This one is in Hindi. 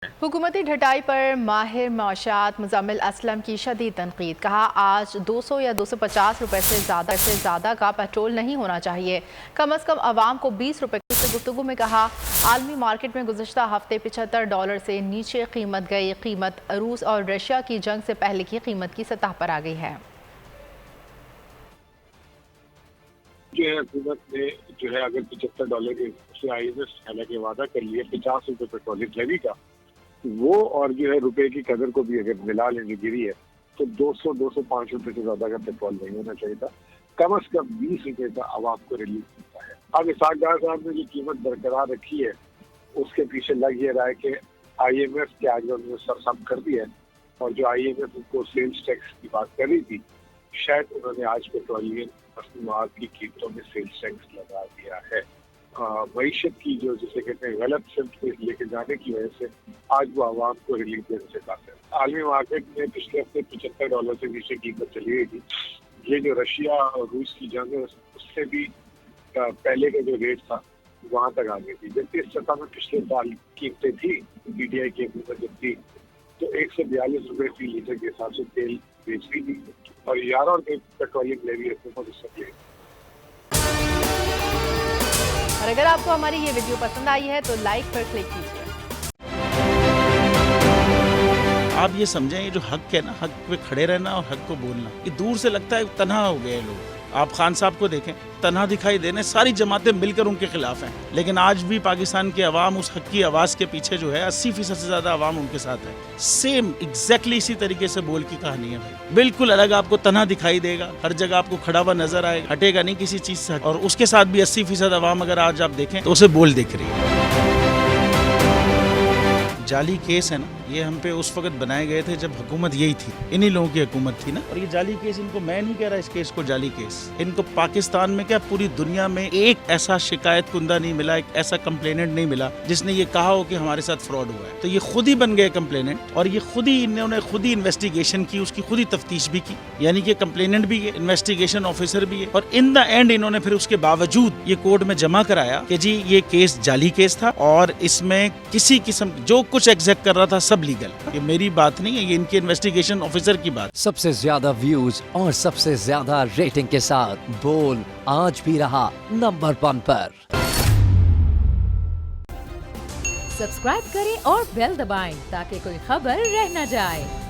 हुकूमती ढटाई पर माहिर मौशात मुज़म्मिल असलम की शदीद तनकीद। कहा आज 200 या 250 रुपए से ज़्यादा का पेट्रोल नहीं होना चाहिए, कम अज़ कम आवाम को 20 रुपए से गुफ्तगू में कहा। आलमी मार्केट में गुज़श्ता हफ्ते $75 से नीचे कीमत गई। कीमत रूस और रशिया की जंग से पहले की कीमत की सतह पर आ गई है। हुकूमत ने अगर $75 के से IMF हालांकि वादा कर लिया 50 रुपए पेट्रोल लेवी का, वो और रुपए की कदर को भी अगर मिला लेंगे गिरी है तो 200-205 रुपए से ज्यादा का पेट्रोल नहीं होना चाहिए था। कम अज कम 20 रुपए का आवाम को रिलीफ मिलता है। अब इसाकदार साहब ने जो कीमत बरकरार रखी है उसके पीछे लग ये रहा है कि IMF के आगे उन्होंने सरसम कर दिया है, और जो IMF उनको सेल्स टैक्स की बात कर रही थी, शायद उन्होंने आज पेट्रोलियम मसनूआत की कीमतों में सेल्स टैक्स लगा दिया है। मईशत की जो जिसे कहते हैं गलत सिम्त पे लेके जाने की वजह से आज वो आवाम को रिलीफ देने से काफी है। आलमी मार्केट में पिछले हफ्ते $75 से नीचे कीमत चली गई थी। ये जो रशिया और रूस की जंग है उससे भी पहले का जो रेट था वहां तक आ गई थी। जबकि इस सतह में पिछले साल कीमतें थी, PTI की हुकूमत जब थी तो 142 रुपए फी लीटर के हिसाब से तेल बेच रही थी, और 11 रुपए पेट्रोलियम लेवी हुकूमत उससे ले। और अगर आपको हमारी ये वीडियो पसंद आई है तो लाइक पर क्लिक कीजिए। आप ये समझें, ये जो हक है ना, हक पे खड़े रहना और हक को बोलना, ये दूर से लगता है तन्हा हो गए लोग। आप खान साहब को देखें, तन्हा दिखाई देने, सारी जमातें मिलकर उनके खिलाफ हैं, लेकिन आज भी पाकिस्तान की आवाम उस हक की आवाज़ के पीछे जो है 80% से ज़्यादा आवाम उनके साथ है। सेम एग्जैक्टली इसी तरीके से बोल की कहानी है भाई, बिल्कुल अलग आपको तन्हा दिखाई देगा, हर जगह आपको खड़ा हुआ नजर आएगा, हटेगा नहीं किसी चीज़ से। और उसके साथ भी 80% आवाम अगर आज आप देखें तो उसे बोल दिख रही है। जाली केस है ना, ये हम पे उस वक्त बनाए गए थे जब हुकूमत यही थी, इन्हीं लोगों की हुकूमत थी ना। और ये जाली केस, इनको मैं नहीं कह रहा इस केस को जाली केस, इनको पाकिस्तान में क्या पूरी दुनिया में एक ऐसा शिकायत कुंदा नहीं मिला, एक ऐसा कंप्लेनेंट नहीं मिला जिसने ये कहा हो कि हमारे साथ फ्रॉड हुआ है। तो ये खुद ही बन गए कंप्लेनेंट, और ये खुद ही इन्होंने खुद ही इन्वेस्टिगेशन की, उसकी खुद ही तफ्तीश भी की, यानी कि कंप्लेनेंट भी है, इन्वेस्टिगेशन ऑफिसर भी है। और इन द एंड इन्होंने फिर उसके बावजूद ये कोर्ट में जमा कराया कि जी ये केस जाली केस था और इसमें किसी किस्म जो कुछ एग्जैक्ट कर रहा था सब लीगल। ये मेरी बात नहीं है, ये इनके इन्वेस्टिगेशन ऑफिसर की बात। सबसे ज्यादा व्यूज और सबसे ज्यादा रेटिंग के साथ बोल आज भी रहा नंबर 1 पर। सब्सक्राइब करें और बेल दबाएं ताकि कोई खबर रह न जाए।